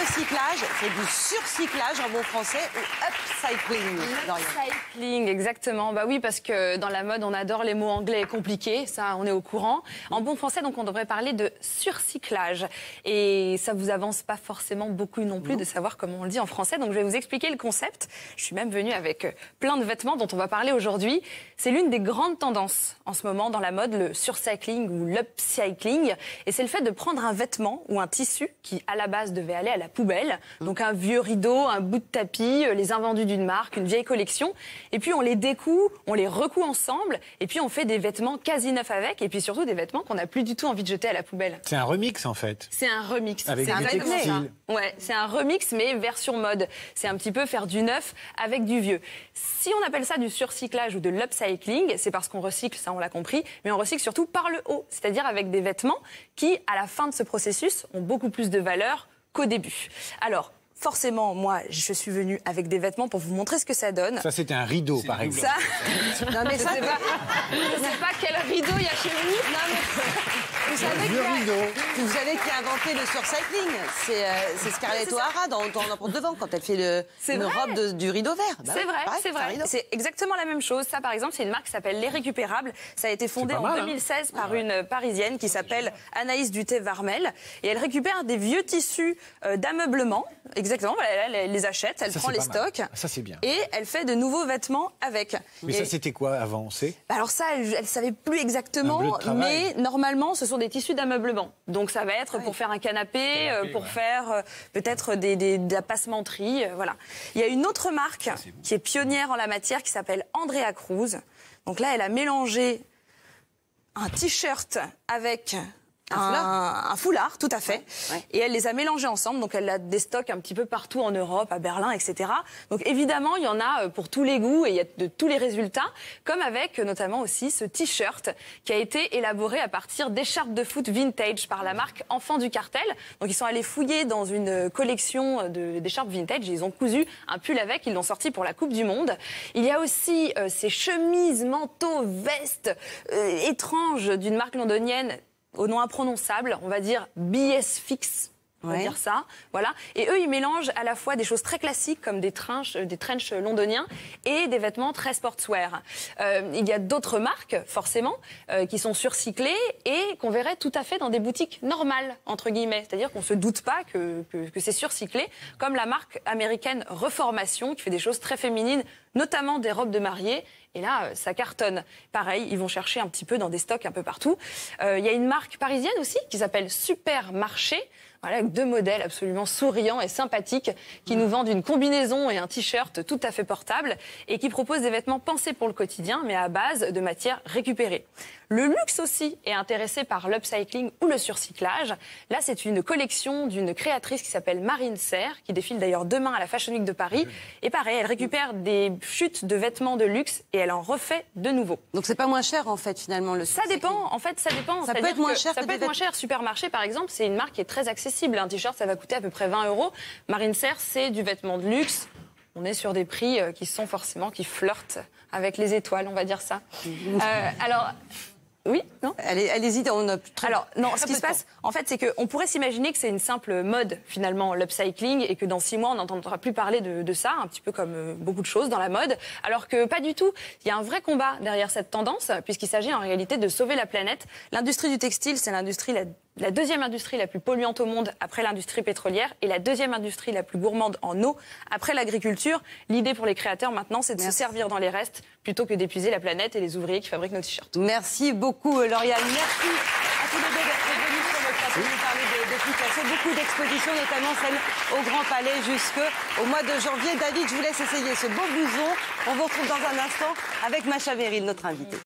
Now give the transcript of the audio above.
recyclage, c'est du surcyclage en bon français ou upcycling. Upcycling, exactement. Bah oui, parce que dans la mode, on adore les mots anglais compliqués, ça, on est au courant. En bon français, donc, on devrait parler de surcyclage. Et ça vous avance pas forcément beaucoup non plus de savoir comment on le dit en français. Donc, je vais vous expliquer le concept. Je suis même venue avec plein de vêtements dont on va parler aujourd'hui. C'est l'une des grandes tendances en ce moment dans la mode, le surcycling ou l'upcycling. Et c'est le fait de prendre un vêtement ou un tissu qui, à la base, devait aller à la poubelle. Donc, un vieux rideau, un bout de tapis, les invendus d'une marque, une vieille collection. Et puis, on les découd, on les recoud ensemble. Et puis, on fait des vêtements quasi neufs avec. Et puis, surtout, des vêtements qu'on n'a plus du tout envie de jeter à la poubelle. C'est un remix, en fait. C'est un remix. Avec c'est des textiles. Ouais, c'est un remix, mais version mode. C'est un petit peu faire du neuf avec du vieux. Si on appelle ça du surcyclage ou de l'upcycling, c'est parce qu'on recycle, ça on l'a compris, mais on recycle surtout par le haut, c'est-à-dire avec des vêtements qui, à la fin de ce processus, ont beaucoup plus de valeur qu'au début. Alors, forcément, moi, je suis venue avec des vêtements pour vous montrer ce que ça donne. Ça, c'était un rideau, par exemple. Ça... Non, mais ça, je sais pas quel rideau il y a chez vous. Non, mais... Vous savez qui a inventé le surcycling? C'est Scarlett O'Hara dans La Porte de Vent, quand elle fait une robe du rideau vert. Bah c'est vrai, c'est vrai. C'est exactement la même chose. Ça, par exemple, c'est une marque qui s'appelle Les Récupérables. Ça a été fondé en 2016 par une Parisienne qui s'appelle Anaïs Duthé-Varmel. Et elle récupère des vieux tissus d'ameublement. Exactement, voilà, elle les achète, elle prend les stocks. Ça, c'est bien. Et elle fait de nouveaux vêtements avec. Mais ça, c'était quoi avant, on sait? Alors ça, elle savait plus exactement, mais normalement, ce sont des tissus d'ameublement. Donc ça va être pour faire un canapé, pour faire peut-être de la passementerie, voilà. Il y a une autre marque qui est pionnière en la matière qui s'appelle Andrea Cruz. Donc là, elle a mélangé un t-shirt avec un foulard, tout à fait. Ouais. Et elle les a mélangés ensemble. Donc elle a des stocks un petit peu partout en Europe, à Berlin, etc. Donc évidemment, il y en a pour tous les goûts et il y a de tous les résultats. Comme avec notamment aussi ce t-shirt qui a été élaboré à partir d'écharpes de foot vintage par la marque Enfants du Cartel. Donc ils sont allés fouiller dans une collection d'écharpes vintage et ils ont cousu un pull avec. Ils l'ont sorti pour la Coupe du Monde. Il y a aussi ces chemises, manteaux, vestes étranges d'une marque londonienne au nom imprononçable, on va dire BS Fix, on va dire ça, voilà. Et eux, ils mélangent à la fois des choses très classiques comme des trench londoniens et des vêtements très sportswear. Il y a d'autres marques, forcément, qui sont surcyclées et qu'on verrait tout à fait dans des boutiques normales, entre guillemets. C'est-à-dire qu'on se doute pas que c'est surcyclé, comme la marque américaine Reformation, qui fait des choses très féminines, notamment des robes de mariée. Et là, ça cartonne. Pareil, ils vont chercher un petit peu dans des stocks un peu partout. Il y a une marque parisienne aussi qui s'appelle Supermarché. Voilà, avec deux modèles absolument souriants et sympathiques qui nous vendent une combinaison et un t-shirt tout à fait portable et qui proposent des vêtements pensés pour le quotidien mais à base de matières récupérées. Le luxe aussi est intéressé par l'upcycling ou le surcyclage. Là, c'est une collection d'une créatrice qui s'appelle Marine Serre, qui défile d'ailleurs demain à la Fashion Week de Paris. Et pareil, elle récupère des chutes de vêtements de luxe et elle en refait de nouveau. Donc c'est pas moins cher en fait finalement le Ça dépend, en fait, ça dépend. Ça peut être moins cher. Ça peut être moins cher. Supermarché par exemple, c'est une marque qui est très accessible. Un t-shirt, ça va coûter à peu près 20 €. Marine Serre, c'est du vêtement de luxe. On est sur des prix qui flirtent avec les étoiles, on va dire ça. Alors... Oui, non ? Allez-y, on a... Alors, non, ce qui se passe, en fait, c'est qu'on pourrait s'imaginer que c'est une simple mode, finalement, l'upcycling, et que dans 6 mois, on n'entendra plus parler de ça, un petit peu comme beaucoup de choses dans la mode, alors que pas du tout. Il y a un vrai combat derrière cette tendance, puisqu'il s'agit en réalité de sauver la planète. L'industrie du textile, c'est la deuxième industrie la plus polluante au monde après l'industrie pétrolière et la deuxième industrie la plus gourmande en eau après l'agriculture. L'idée pour les créateurs maintenant, c'est de se servir dans les restes plutôt que d'épuiser la planète et les ouvriers qui fabriquent nos t-shirts. Merci beaucoup, Lauriane. Merci à tous les deux d'être venus sur notre plateau nous parler de tout ça. C'est beaucoup d'expositions, notamment celle au Grand Palais jusqu'au mois de janvier. David, je vous laisse essayer ce beau blouson. On vous retrouve dans un instant avec Macha Véril, notre invitée.